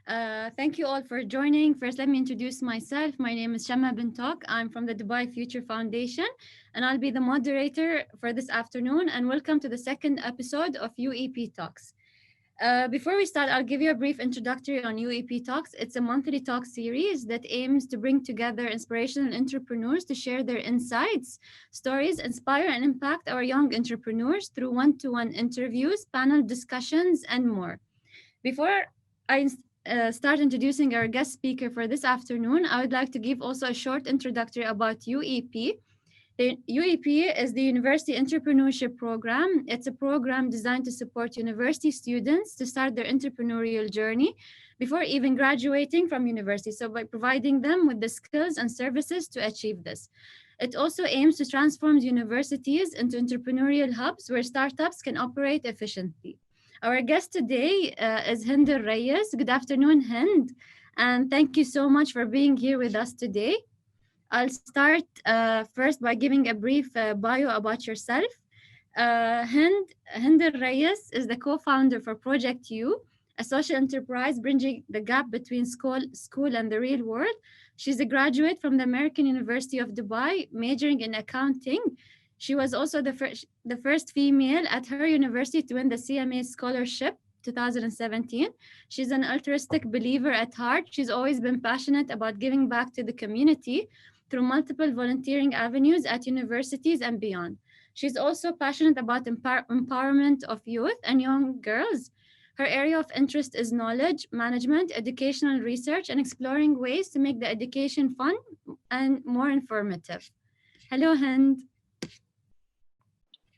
Thank you all for joining. First, let me introduce myself. My name is Shama Bintok. I'm from the Dubai Future Foundation, and I'll be the moderator for this afternoon. And welcome to the second episode of UEP Talks. Before we start, I'll give you a brief introductory on UEP Talks. It's a monthly talk series that aims to bring together inspirational entrepreneurs to share their insights, stories, inspire, and impact our young entrepreneurs through one-to-one interviews, panel discussions, and more. Before I start introducing our guest speaker for this afternoon, I would like to give also a short introductory about UEP. The UEP is the University Entrepreneurship Program. It's a program designed to support university students to start their entrepreneurial journey before even graduating from university. So, by providing them with the skills and services to achieve this. It also aims to transform universities into entrepreneurial hubs where startups can operate efficiently. Our guest today is Hind Alrais. Good afternoon, Hind, and thank you so much for being here with us today. I'll start first by giving a brief bio about yourself. Hind Alrais is the co-founder for Project U, a social enterprise bridging the gap between school and the real world. She's a graduate from the American University of Dubai, majoring in accounting. She was also the first female at her university to win the CMA scholarship 2017. She's an altruistic believer at heart. She's always been passionate about giving back to the community through multiple volunteering avenues at universities and beyond. She's also passionate about empowerment of youth and young girls. Her area of interest is knowledge management, educational research, and exploring ways to make the education fun and more informative. Hello, Hind.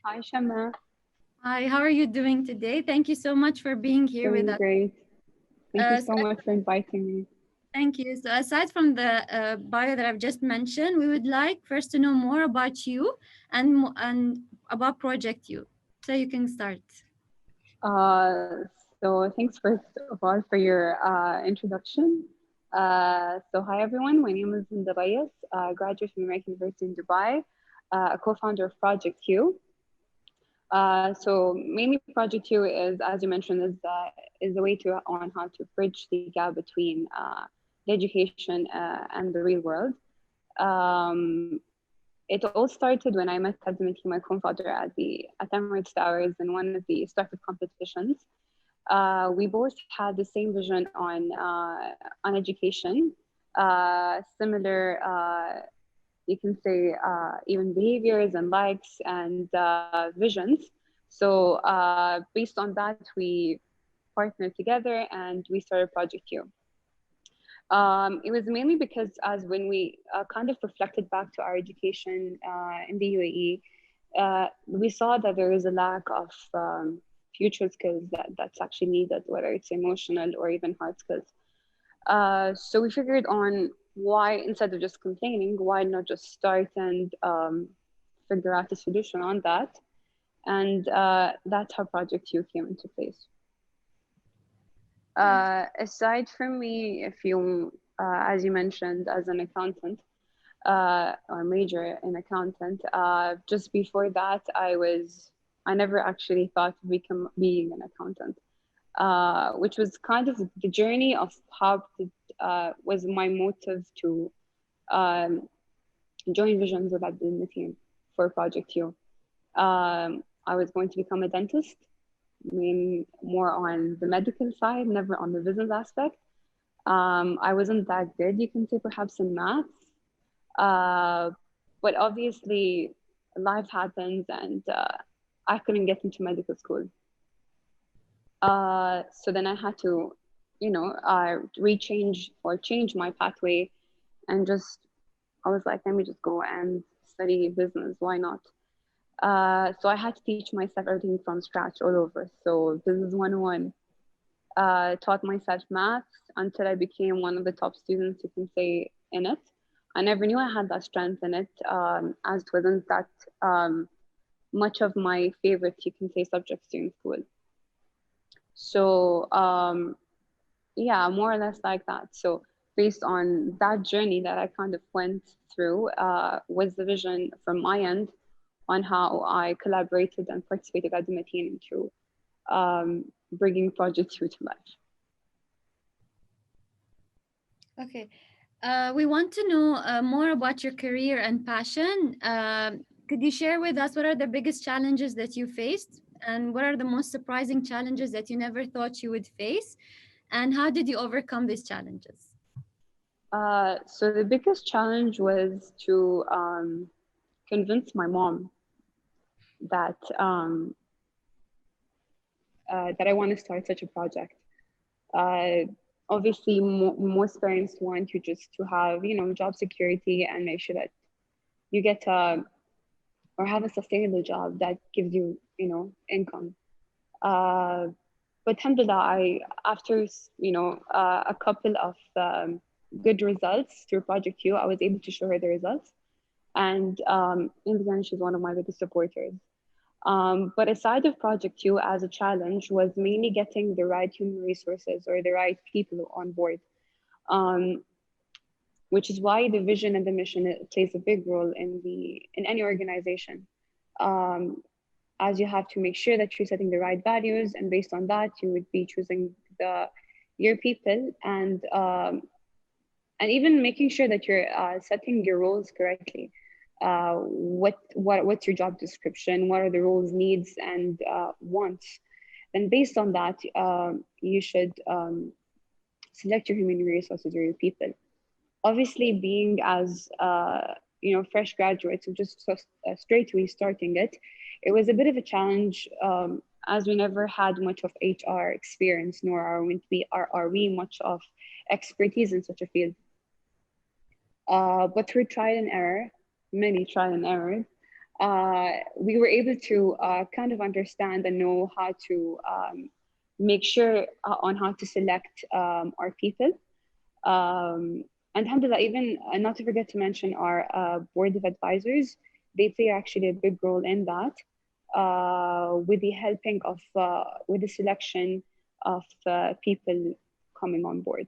Hi, Shama. Hi, how are you doing today? Thank you so much for being here with Doing us. great. Thank you Uh, so much for inviting me. Thank you. So, aside from the bio that I've just mentioned, we would like first to know more about you and about Project You. So you can start. So thanks first of all for your introduction. So hi everyone, my name is Hind Alrais, graduate from American University in Dubai, a co-founder of Project U. So mainly Project U is, as you mentioned, is a way to on how to bridge the gap between the education and the real world. It all started when I met Abdulmati, my co-founder, at Emirates Towers in one of the startup competitions. We both had the same vision on education, similar, you can say, even behaviors and likes and visions. So based on that, we partnered together and we started Project U. It was mainly because as when we kind of reflected back to our education in the UAE, we saw that there is a lack of future skills that's actually needed, whether it's emotional or even hard skills. So we figured on why, instead of just complaining, why not just start and figure out a solution on that. And that's how Project U came into place. Aside from me, if you, as you mentioned, as an accountant or major in accountant, just before that, I never actually thought of being an accountant, which was kind of the journey of how it was my motive to join Visions with Abdul Mateen for Project U. I was going to become a dentist, more on the medical side, never on the business aspect. I wasn't that good, you can say, perhaps in maths, but obviously life happens and I couldn't get into medical school. So then I had to, change my pathway, and I was like, let me just go and study business. Why not? So I had to teach myself everything from scratch all over. So Business 101, taught myself maths until I became one of the top students, you can say, in it. I never knew I had that strength in it, as it wasn't that much of my favorite, you can say, subjects during school. So yeah, more or less like that. So based on that journey that I kind of went through, was the vision from my end on how I collaborated and participated at the Mateen into bringing Project U to life. Okay. We want to know more about your career and passion. Could you share with us what are the biggest challenges that you faced, and what are the most surprising challenges that you never thought you would face, and how did you overcome these challenges? So the biggest challenge was to convince my mom that that I want to start such a project. Uh, Obviously, most parents want you just to have, job security and make sure that you get or have a sustainable job that gives you, income. Uh, but alhamdulillah, after, a couple of good results through Project U, I was able to show her the results. And in the end, she's one of my biggest supporters. But aside of Project U as a challenge was mainly getting the right human resources or the right people on board, um, which is why the vision and the mission plays a big role in any organization. Um, as you have to make sure that you're setting the right values, and based on that, you would be choosing your people, and even making sure that you're setting your roles correctly. What's your job description? What are the roles needs and wants? Then based on that, you should select your human resources or your people. Obviously, being as fresh graduates who just straight restarting it, it was a bit of a challenge, as we never had much of HR experience, nor are we much of expertise in such a field. But through trial and error, many trial and errors, we were able to kind of understand and know how to make sure on how to select our people. And alhamdulillah, even not to forget to mention our board of advisors, they play actually a big role in that, with the helping of, with the selection of people coming on board.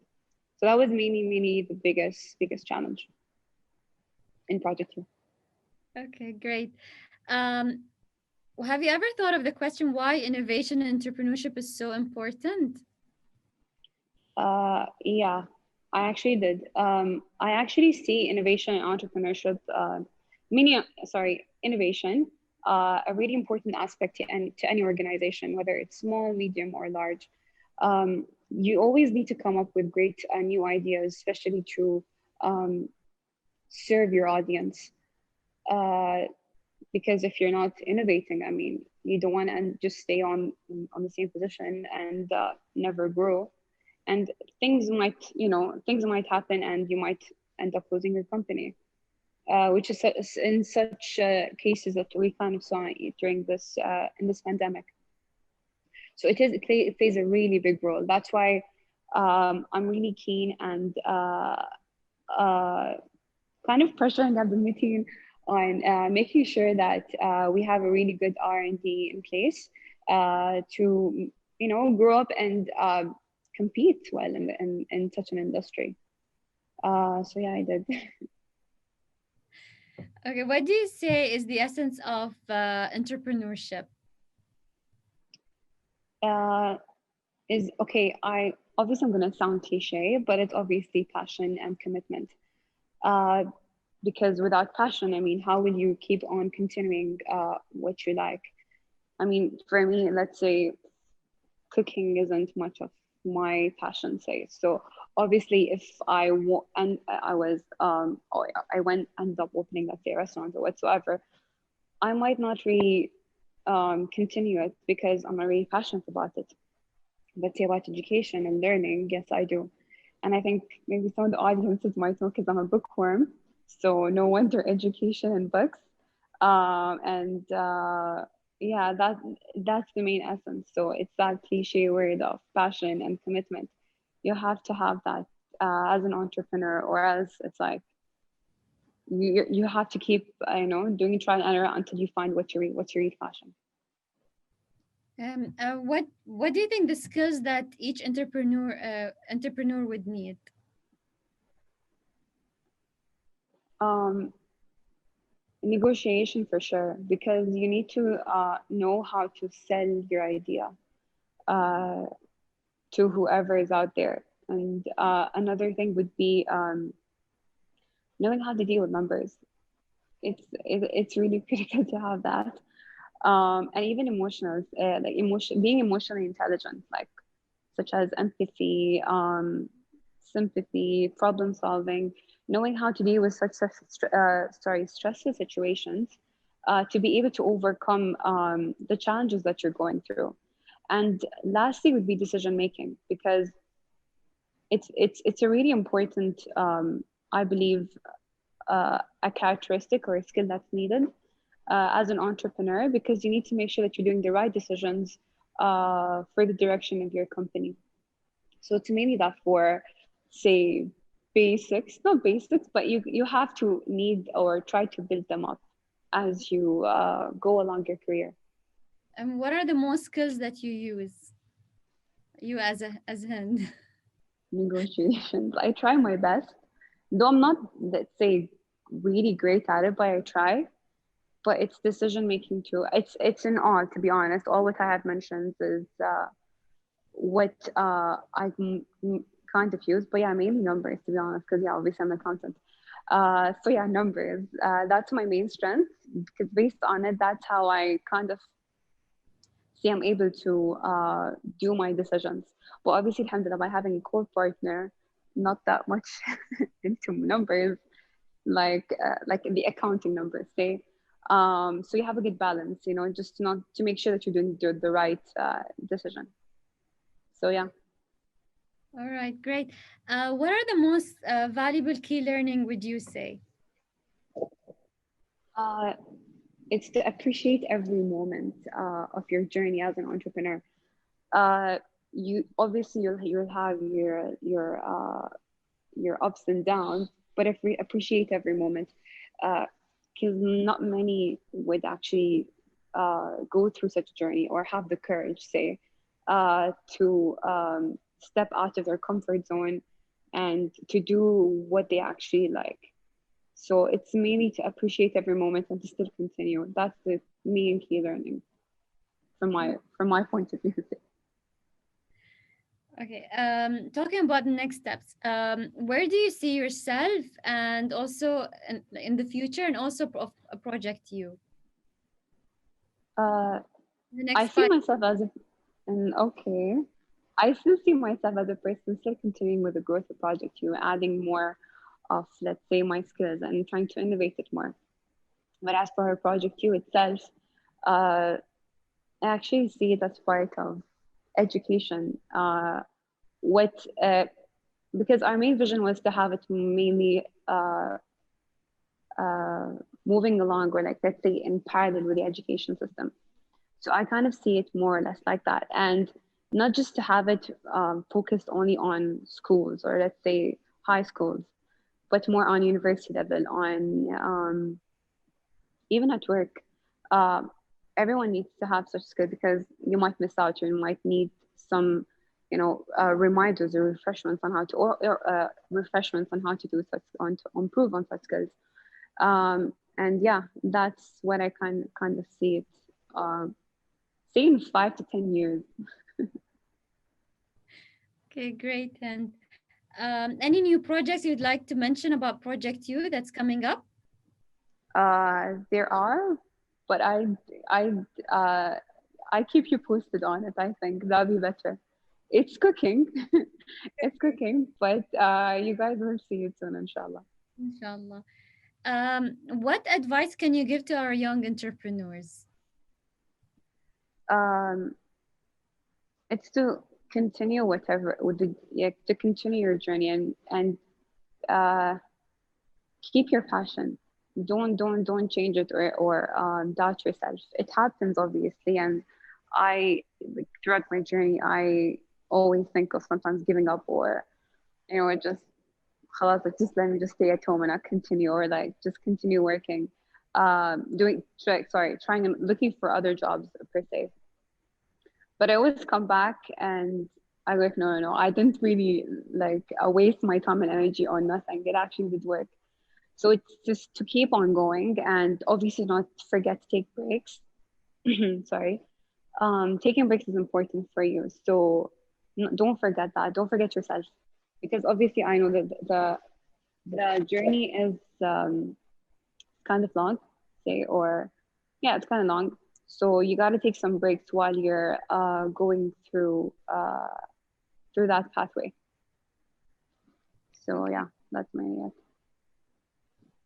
So that was mainly the biggest challenge in Project Two. Okay, great. Um, have you ever thought of the question why innovation and entrepreneurship is so important? Yeah, I actually did. I actually see innovation and entrepreneurship, innovation, a really important aspect to any organization, whether it's small, medium, or large. You always need to come up with great new ideas, especially to um, serve your audience. Uh, because if you're not innovating, I mean, you don't want to just stay on the same position and never grow. And things might happen, and you might end up losing your company, which is in such cases that we kind of saw during this in this pandemic. So it plays a really big role. That's why I'm really keen and uh, kind of pressuring at the meeting on making sure that we have a really good R&D in place to grow up and compete well in such an industry. So yeah, I did. Okay, what do you say is the essence of entrepreneurship? uh, is okay. I obviously I'm gonna sound cliche, but it's obviously passion and commitment. Uh, because without passion, I mean, how will you keep on continuing what you like? I mean, for me, let's say cooking isn't much of my passion, say. So obviously, if and I was or I went ended up opening, let's say, a restaurant or whatsoever, I might not really continue it because I'm not really passionate about it. But say about education and learning, yes, I do. And I think maybe some of the audiences might know because I'm a bookworm. So no wonder education and books. And yeah, that's the main essence. So it's that cliche word of passion and commitment. You have to have that as an entrepreneur, or else it's like you have to keep doing trial and error until you find what's your real passion. What do you think the skills that each entrepreneur would need? Um, Negotiation for sure, because you need to know how to sell your idea uh, to whoever is out there. And another thing would be knowing how to deal with numbers. It's really critical to have that. And even emotional, like being emotionally intelligent, like such as empathy, sympathy, problem solving, knowing how to deal with stressful situations, to be able to overcome the challenges that you're going through. And lastly would be decision making, because it's a really important, I believe, a characteristic or a skill that's needed as an entrepreneur, because you need to make sure that you're doing the right decisions for the direction of your company. So it's mainly that for, say, basics, not basics, but you have to need or try to build them up as you go along your career. And what are the most skills that you use? You as Hind. Negotiations. I try my best, though I'm not, let's say, really great at it, but I try. But it's decision making too. It's in all, to be honest. All what I have mentioned is what I kind of use. But yeah, mainly numbers, to be honest, because yeah, obviously I'm an accountant. So yeah, numbers. That's my main strength, because based on it, that's how I kind of see I'm able to do my decisions. But obviously, alhamdulillah, by having a co-partner, not that much into numbers, like the accounting numbers, say. So you have a good balance, just not to make sure that you're doing the right decision. So yeah. All right, great. What are the most valuable key learning would you say? Uh, it's to appreciate every moment of your journey as an entrepreneur. Uh, you obviously you'll have your ups and downs, but if we appreciate every moment, because not many would actually go through such a journey or have the courage, say, to step out of their comfort zone and to do what they actually like. So it's mainly to appreciate every moment and to still continue. That's the main key learning from my point of view. Okay, talking about the next steps, where do you see yourself and also in the future and also a project you Uh, the I next see five? myself as a, and okay, I still see myself as a person still continuing with the growth of Project U, adding more of, let's say, my skills and trying to innovate it more. But as for Project U itself, uh, I actually see it as part of education. What Because our main vision was to have it mainly uh, moving along, or like, let's say, in parallel with the education system. So I kind of see it more or less like that. And not just to have it focused only on schools, or let's say high schools, but more on university level, on even at work. Um, Everyone needs to have such skills, because you might miss out, you might need some, reminders or refreshments on how to, or refreshments on how to do such, on to improve on such skills. And yeah, that's what I kind of see it. Say in 5 to 10 years. Okay, great. And any new projects you'd like to mention about Project U that's coming up? There are, but I uh I keep you posted on it. I think that'll be better. It's cooking. It's cooking, but you guys will see it soon, inshallah. Inshallah. What advice can you give to our young entrepreneurs? Um, it's to continue whatever with the, yeah, to continue your journey, and keep your passion. Don't change it, or doubt yourself. It happens, obviously, and I, like, throughout my journey, I always think of sometimes giving up, or just خلاص, like, just let me just stay at home and not continue, or like just continue working, trying and looking for other jobs per se. But I always come back and I go like, no, no, no, I didn't really like waste my time and energy on nothing. It actually did work. So it's just to keep on going, and obviously not forget to take breaks. Sorry. Taking breaks is important for you. So don't forget that. Don't forget yourself. because obviously I know that the journey is kind of long, say, or yeah, it's kind of long. So you got to take some breaks while you're going through that pathway. So Okay. yeah, that's my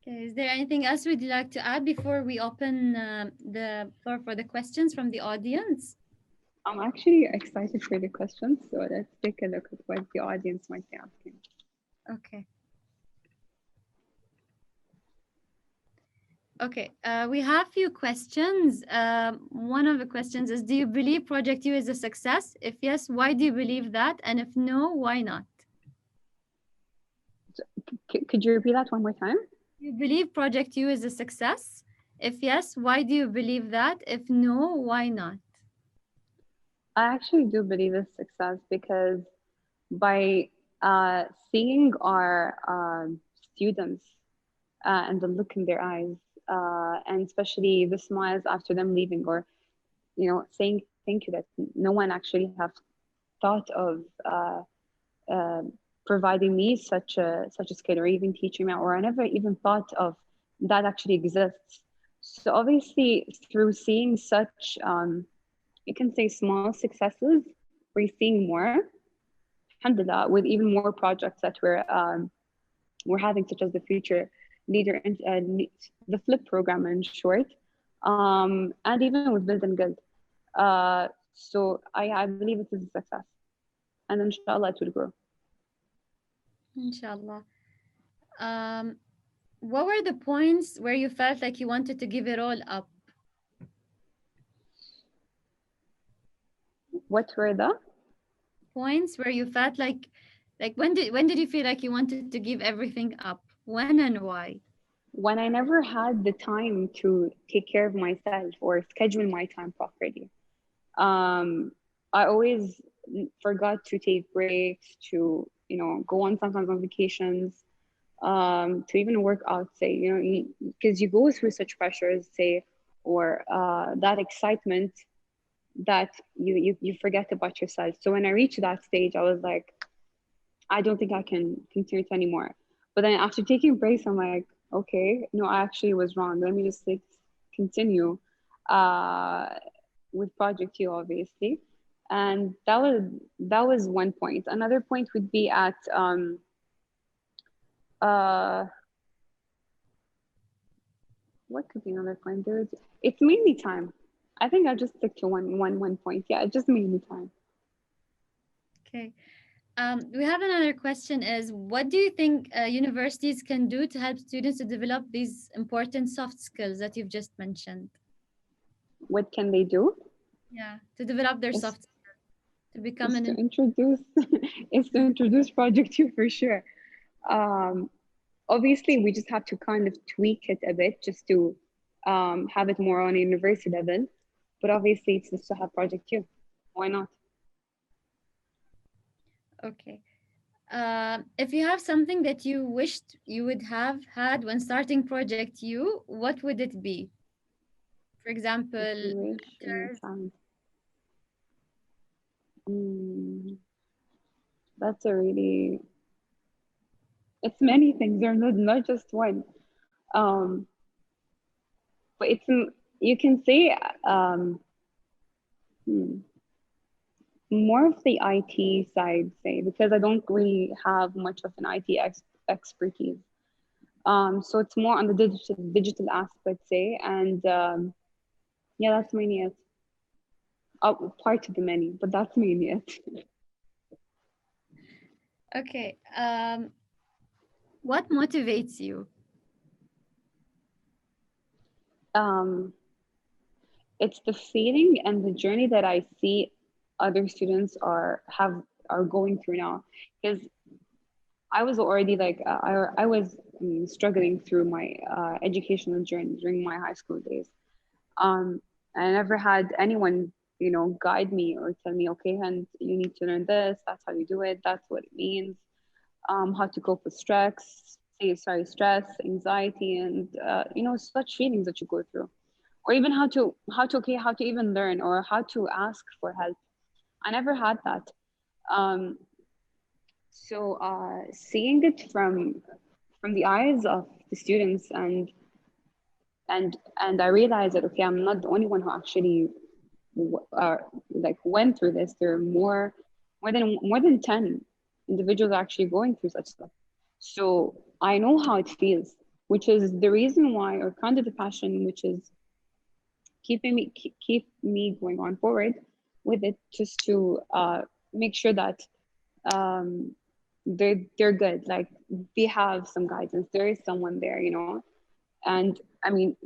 Okay. Is there anything else would you like to add before we open the floor for the questions from the audience? I'm actually excited for the questions. So let's take a look at what the audience might be asking. Okay. Okay. We have few questions. One of the questions is: do you believe Project U is a success? If yes, why do you believe that? And if no, why not? Could you repeat that one more time? Do you believe Project U is a success? If yes, why do you believe that? If no, why not? I actually do believe it's success because by seeing our students and the look in their eyes, and especially the smiles after them leaving, or saying thank you, that no one actually have thought of uh, providing me such a skill, or even teaching me, or I never even thought of that actually exists. So obviously, through seeing such you can say small successes, we're seeing more, alhamdulillah, with even more projects that we're having, such as the future leader and the flip program in short, and even with build and guild. So I believe it is a success, and inshallah it will grow. Inshallah. Um, what were the points where you felt like you wanted to give it all up? What were the Points where you felt like when did you feel like you wanted to give everything up? When and why? when I never had the time to take care of myself or schedule my time properly. Um, I always forgot to take breaks, to go on sometimes on vacations, to even work out. Say because you go through such pressures, say, or that excitement that you forget about yourself. So when I reached that stage, I was like, I don't think I can continue it anymore. But then after taking breaks, I'm like, okay, no, I actually was wrong. Let me just like continue uh, with Project U, obviously. And that was one point. Another point would be at uh, what could be another point? It's mainly time. I think I'll just stick to one point. Yeah, it's just mainly time. Okay. We have another question is: what do you think universities can do to help students to develop these important soft skills that you've just mentioned? What can they do? Yeah, to develop their Is soft skills, to become is an to introduce is to introduce Project U for sure. Um, Obviously, we just have to kind of tweak it a bit just to have it more on a university level. But obviously, it's just to have Project U. Why not? okay. If you have something that you wished you would have had when starting Project U, what would it be? For If example, you wish you mentors. found. Mm, that's a really. It's many things. They're not just one. Um, but you can say hmm, more of the IT side, say, because I don't really have much of an IT expertise. So it's more on the digital aspect, say, and yeah, that's mainly it. Part of the many, but that's mainly it. Okay. What motivates you? um, it's the feeling and the journey that I see other students are going through now, because I was already like I was struggling through my educational journey during my high school days. Um, I never had anyone, guide me or tell me, okay, and you need to learn this. That's how you do it. That's what it means. How to cope with stress, anxiety, and such feelings that you go through, or even how to even learn or how to ask for help. I never had that. Um, So seeing it from the eyes of the students, and I realized that okay, I'm not the only one who actually uh, like went through this. There are more than 10 individuals actually going through such stuff. So I know how it feels, which is the reason why, or kind of the passion, which is keep me going on forward with it, just to make sure that um, they're good. Like they have some guidance. There is someone there, And I mean,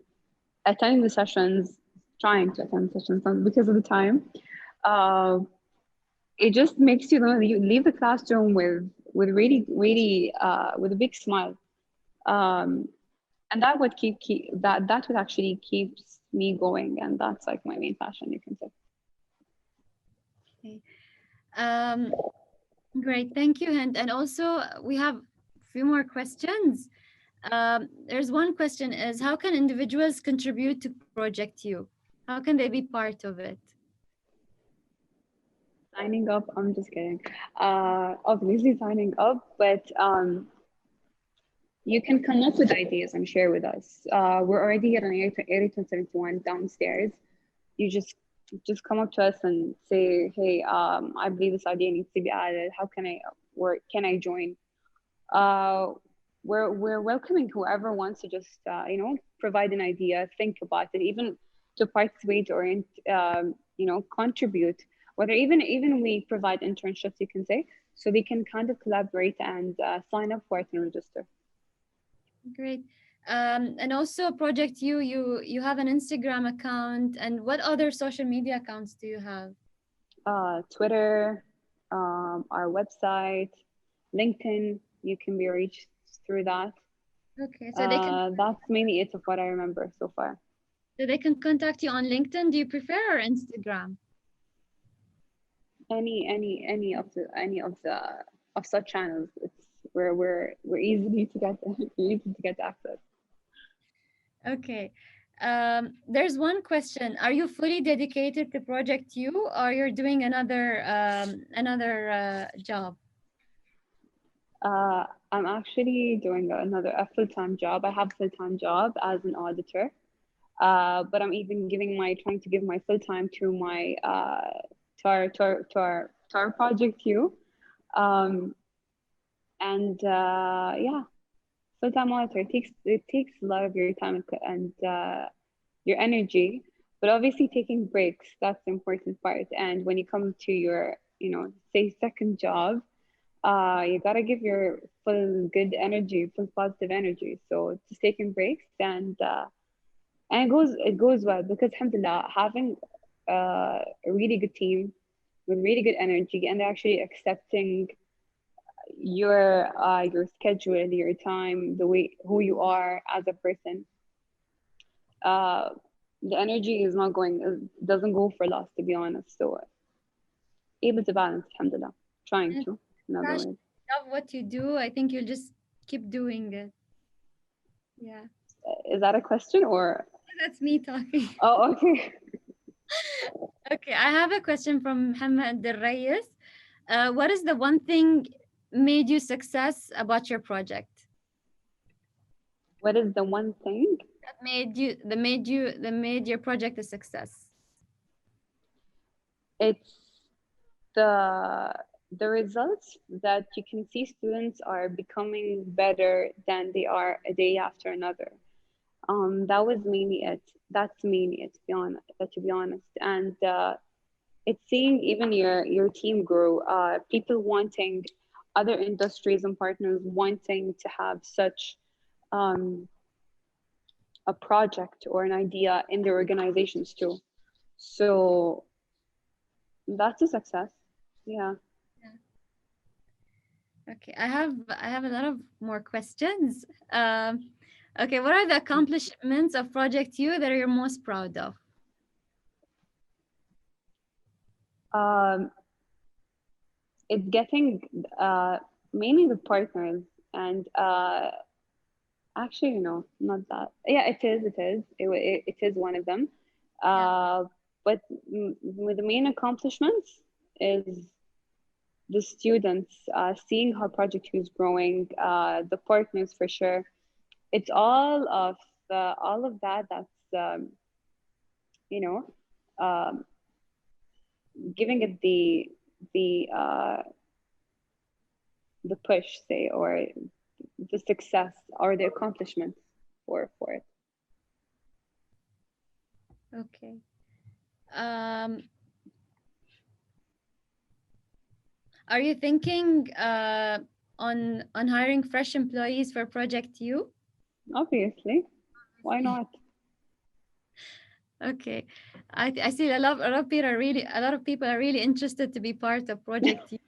attending the sessions, trying to attend sessions because of the time, uh, it just makes you leave the classroom with really really with a big smile, um, and that would that would actually keeps me going, and that's like my main passion, you can say. Okay. Um, Great. Thank you, Hind. And also, we have a few more questions. There's one question is, how can individuals contribute to Project You? How can they be part of it? Signing up, I'm just kidding. Obviously signing up, but you can come up with ideas and share with us. We're already at an 8171 downstairs. You just come up to us and say, hey, I believe this idea needs to be added. How can I, or can I join? Uh, we're welcoming whoever wants to just provide an idea, think about it, even to participate or contribute. Whether even we provide internships, you can say, so they can kind of collaborate and sign up for it and register. Great. And also, Project You, you have an Instagram account, and what other social media accounts do you have? Twitter, our website, LinkedIn. You can be reached through that. Okay, so they can That's mainly it of what I remember so far. contact you on LinkedIn. Do you prefer or Instagram? Any of such channels. It's where we're easily to get easy to get access. Okay. There's one question. Are you fully dedicated to Project You, or you're doing another job? I'm actually doing a full-time job. I have a full-time job as an auditor. But I'm even trying to give my full-time to my to our project too. Um, and yeah, full-time auditor, it takes a lot of your time and your energy, but obviously taking breaks, that's the important part. And when you come to your, say second job, you gotta give your full good energy, full positive energy. So just taking breaks, and it goes well, because alhamdulillah, having a really good team with really good energy, and they're actually accepting your schedule, your time, the way who you are as a person. uh the energy is not going doesn't go for loss, to be honest. So able to balance, alhamdulillah, trying And to, in other passion, words. love what you do. I think you'll just keep doing it. Yeah, Is that a question or? that's me talking. Oh, okay. Okay, I have a question from Hind Alrais. What is the one thing made you success about your project? What is the one thing? That made your project a success? It's the the results that you can see students are becoming better than they are a day after another. That was mainly it. That's mainly it, to be honest. And it's seeing even your team grow. People wanting, other industries and partners wanting to have such um, a project or an idea in their organizations too. So that's a success. Yeah. Okay, I have a lot of more questions. Okay, what are the accomplishments of Project You that you're most proud of? Um, it's getting uh, mainly the partners, and actually, not that. Yeah, it is. It is one of them. Yeah. But with the main accomplishments is the students, seeing how Project U is growing, the partners for sure. It's all of that that's you know um, giving it the the push, say, or the success or the accomplishment for it. Okay. Um, are you thinking on hiring fresh employees for Project U? Obviously, why not? Okay. I see a lot of people are really interested to be part of Project U.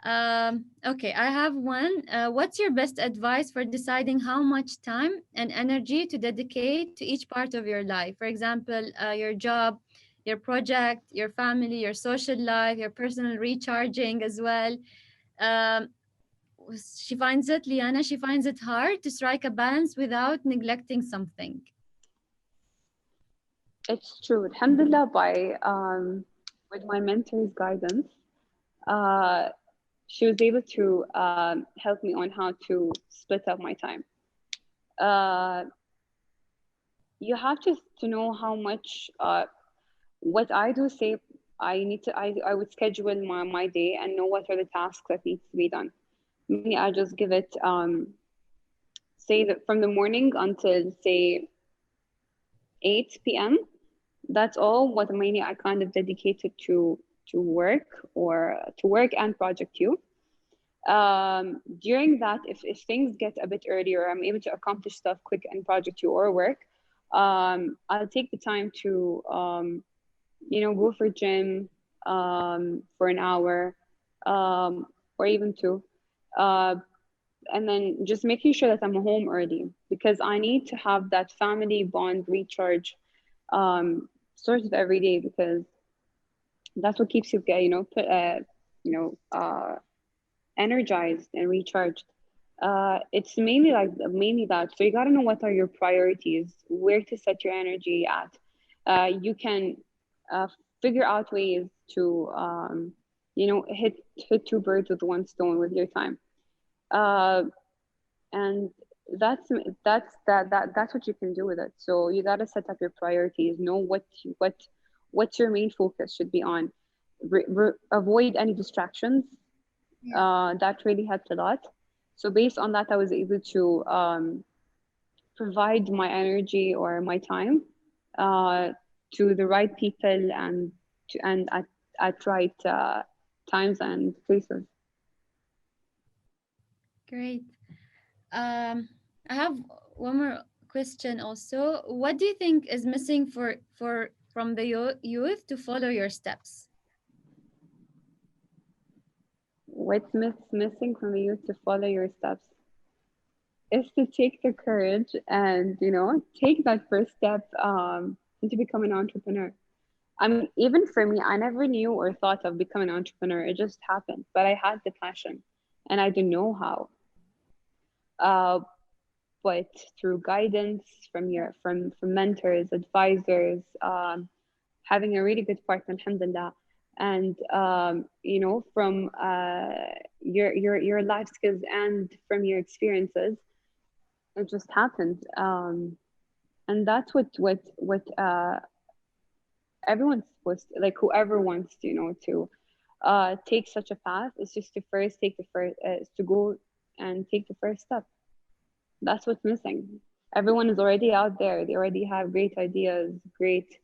Okay, I have one. What's your best advice for deciding how much time and energy to dedicate to each part of your life? For example, your job, your project, your family, your social life, your personal recharging as well. Um, Liana, she finds it hard to strike a balance without neglecting something. It's true. Alhamdulillah, by with my mentor's guidance, uh, she was able to help me on how to split up my time. Uh, you have to know how much what I do. Say I would schedule my day and know what are the tasks that needs to be done. Maybe I just give it say that from the morning until say 8 p.m. That's all what mainly I kind of dedicated to work or to work and Project U. During that, if things get a bit earlier, I'm able to accomplish stuff quick in Project U or work. I'll take the time to go for gym for an hour or even two. Uh, and then just making sure that I'm home early because I need to have that family bond recharge sort of every day because that's what keeps you you know uh, energized and recharged. It's mainly that. So you got to know what are your priorities, where to set your energy at. You can uh, figure out ways to hit two birds with one stone with your time. Uh, and that's what you can do with it. So you got to set up your priorities, know what's your main focus should be on. Avoid any distractions. Yeah. That really helped a lot. So based on that, I was able to provide my energy or my time uh, to the right people and at right times and places. Great. I have one more question also. What do you think is missing for from the youth to follow your steps? What's missing from you to follow your steps is to take the courage and take that first step into becoming an entrepreneur. I mean, even for me, I never knew or thought of becoming an entrepreneur. It just happened, but I had the passion, and I didn't know how. Uh, but through guidance from mentors, advisors, having a really good partner, alhamdulillah, and from your life skills and from your experiences, it just happened. And that's what everyone's supposed to, like, whoever wants to take such a path is just to first take the first is to go and take the first step. That's what's missing. Everyone is already out there. They already have great ideas, great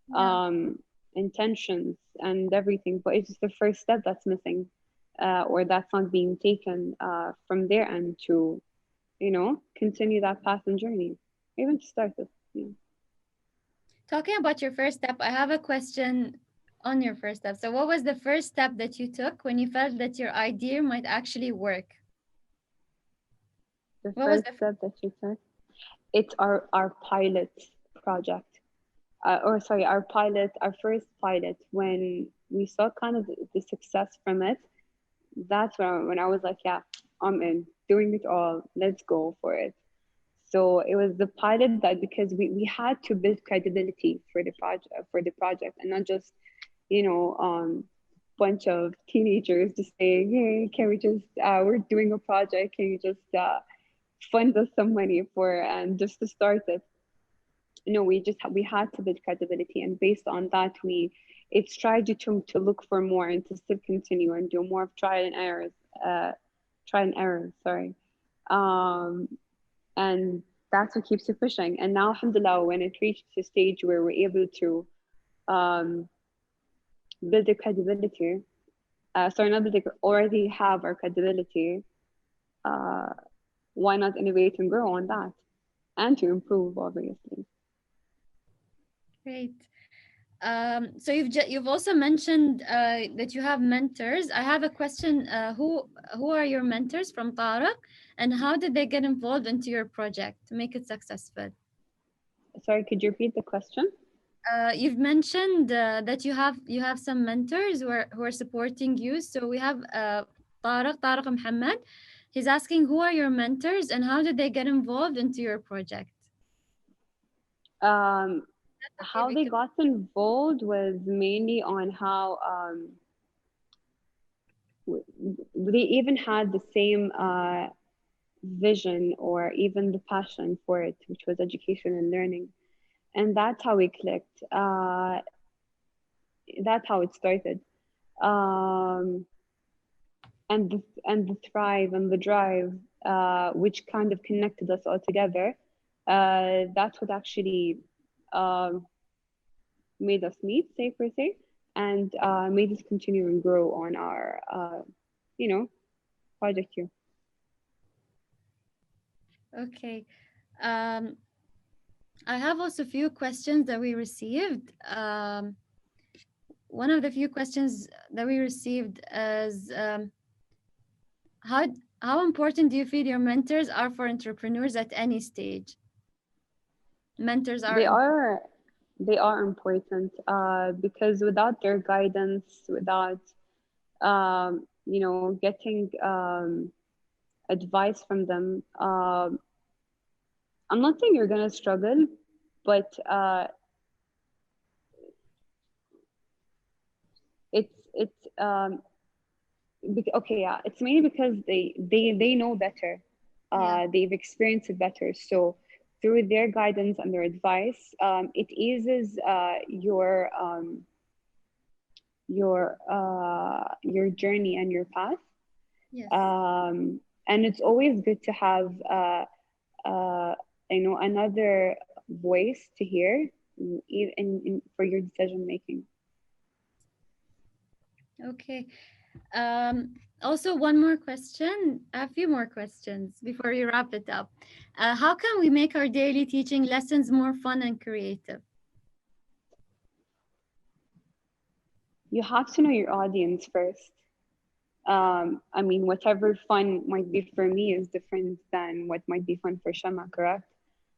Yeah. intentions and everything, but it's just the first step that's missing, or that's not being taken from their end to continue that path and journey, even to start it. Talking about your first step, I have a question on your first step. So, what was the first step that you took when you felt that your idea might actually work? The What was first the step that you took, it's our pilot project, or sorry, our first pilot. When we saw kind of the success from it, that's when I was like, yeah, I'm in, doing it all. Let's go for it. So it was the pilot that, because we had to build credibility for the project and not just, you know, bunch of teenagers just saying, hey, can we just, we're doing a project, can you just fund us some money for, and just to start it. No, we had to build credibility, and based on that, it's tried you to look for more and to still continue and do more of trial and error, sorry. And that's what keeps you pushing. And now, alhamdulillah, when it reached a stage where we're able to um, build the credibility, sorry, not build, already have our credibility, uh, why not innovate and grow on that and to improve, obviously. Great. So you've also mentioned that you have mentors. I have a question. Who are your mentors from Tariq, and how did they get involved into your project to make it successful? Sorry, could you repeat the question? You've mentioned that you have some mentors who are supporting you. So we have Tariq Muhammad. He's asking, who are your mentors and how did they get involved into your project? Um, That's okay. how they got involved was mainly on how they even had the same vision or even the passion for it, which was education and learning. And that's how we clicked. That's how it started. Um, and the thrive and the drive, which kind of connected us all together. That's what actually um, made us meet, say per se, and made us continue and grow on our, you know, project here. Okay. Um, I have also a few questions that we received. One of the few questions that we received is how how important do you feel your mentors are for entrepreneurs at any stage? Mentors are They are they are important because without their guidance, without getting advice from them, I'm not saying you're gonna struggle, but it's okay, yeah, it's mainly because they know better. yeah. They've experienced it better. So through their guidance and their advice, it eases your journey and your path. Yes. And it's always good to have uh, another voice to hear for your decision making. Okay. Also, one more question, a few more questions before we wrap it up. How can we make our daily teaching lessons more fun and creative? You have to know your audience first. I mean, whatever fun might be for me is different than what might be fun for Shama, correct?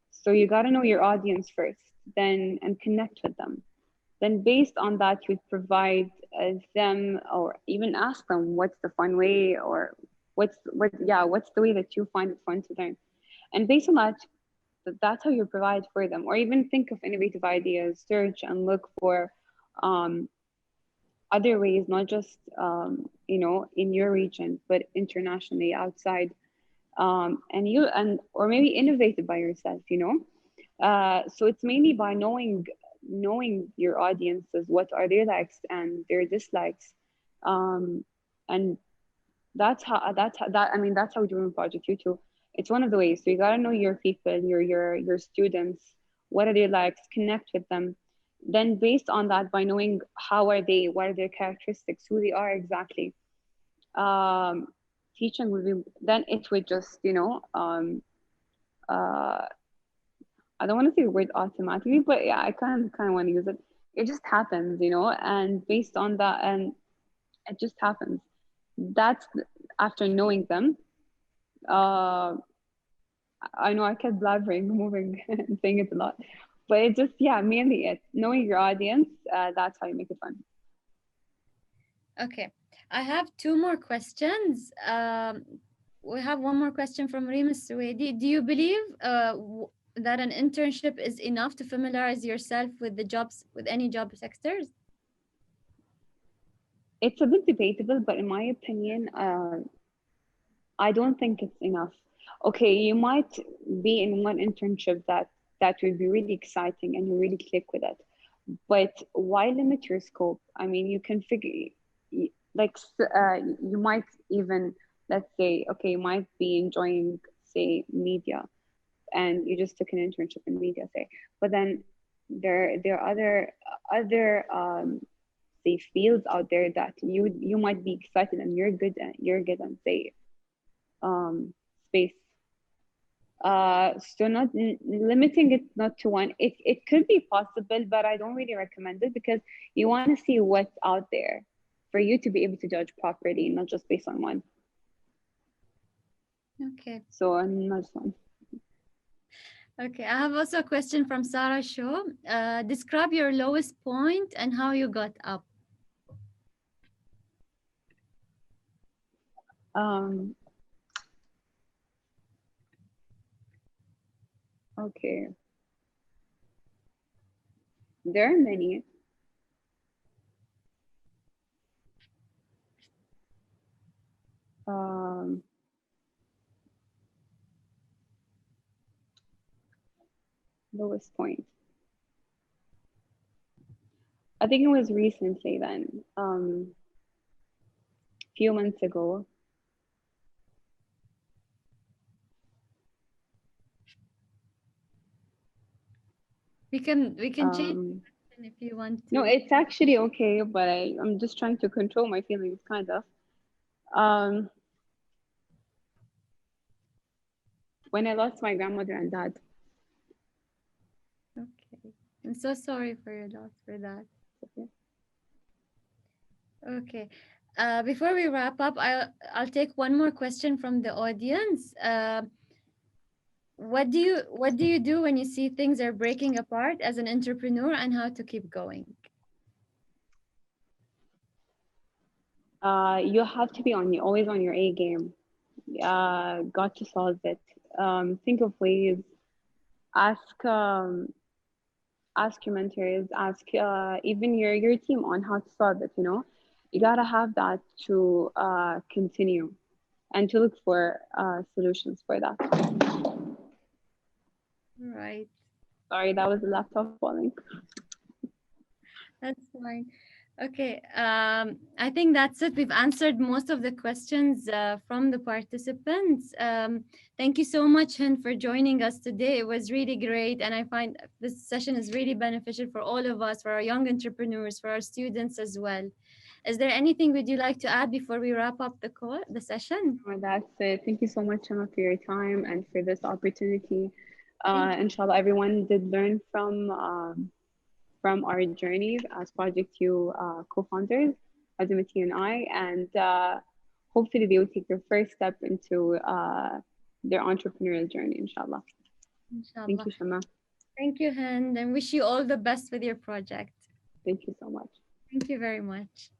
So you got to know your audience first, then and connect with them. Then based on that, you provide them or even ask them what's the fun way or what's the way that you find it fun to learn. And based on that, that's how you provide for them. Or even think of innovative ideas, search and look for um, other ways, not just in your region, but internationally outside. And or maybe innovate it by yourself. So it's mainly by knowing your audiences, what are their likes and their dislikes, and that's how we do in Project U2. It's one of the ways. So you gotta know your people, your students, what are their likes, connect with them. Then based on that, by knowing how are they, what are their characteristics, who they are exactly, um, teaching will be, then it would just uh, I don't want to say the word automatically, but yeah, I kind of want to use it. It just happens, and based on that, and it just happens. That's after knowing them. Uh, I know I kept blabbering, moving, and saying it a lot, but it just, yeah, mainly it knowing your audience. That's how you make it fun. Okay. I have two more questions. We have one more question from Reem Suwaidi. Do you believe that an internship is enough to familiarize yourself with the jobs, with any job sectors? it's a bit debatable, but in my opinion, I don't think it's enough. Okay, you might be in one internship that would be really exciting and you really click with it. But why limit your scope? I mean, you can figure like you might even, let's say, okay, you might be enjoying, say, media, and you just took an internship in media, say, but then there are other say fields out there that you might be excited and you're good and say space. So not limiting it not to one. It could be possible, but I don't really recommend it because you want to see what's out there for you to be able to judge properly, not just based on one. Okay. So not just one. Okay. I have also a question from Sarah Shaw. Describe your lowest point and how you got up. Okay. There are many. Um, Lowest point. I think it was recently then, few months ago. We can change Um, the question if you want no, to. it's actually okay, but I'm just trying to control my feelings, kind of. Um, when I lost my grandmother and dad. Okay. I'm so sorry for your loss for that. Okay. Okay. Before we wrap up, I'll take one more question from the audience. What do you do when you see things are breaking apart as an entrepreneur and how to keep going? You have to be always on your A game. Got to solve it. Think of ways. Ask ask your mentors. Ask even your team on how to solve it. You know, you gotta have that to continue and to look for solutions for that. Right. Sorry, that was the laptop falling. That's fine. Okay. I think that's it. We've answered most of the questions from the participants. Thank you so much, Hind, for joining us today. It was really great. And I find this session is really beneficial for all of us, for our young entrepreneurs, for our students as well. Is there anything would you like to add before we wrap up the session? Oh, that's it. Thank you so much, Emma, for your time and for this opportunity. Thank you. Inshallah, everyone did learn from our journey as Project U co-founders, Azimati and I, and hopefully they will take their first step into their entrepreneurial journey, inshallah. Thank Inshallah. you, Shama. Thank you, Hind, and wish you all the best with your project. Thank you so much. Thank you very much.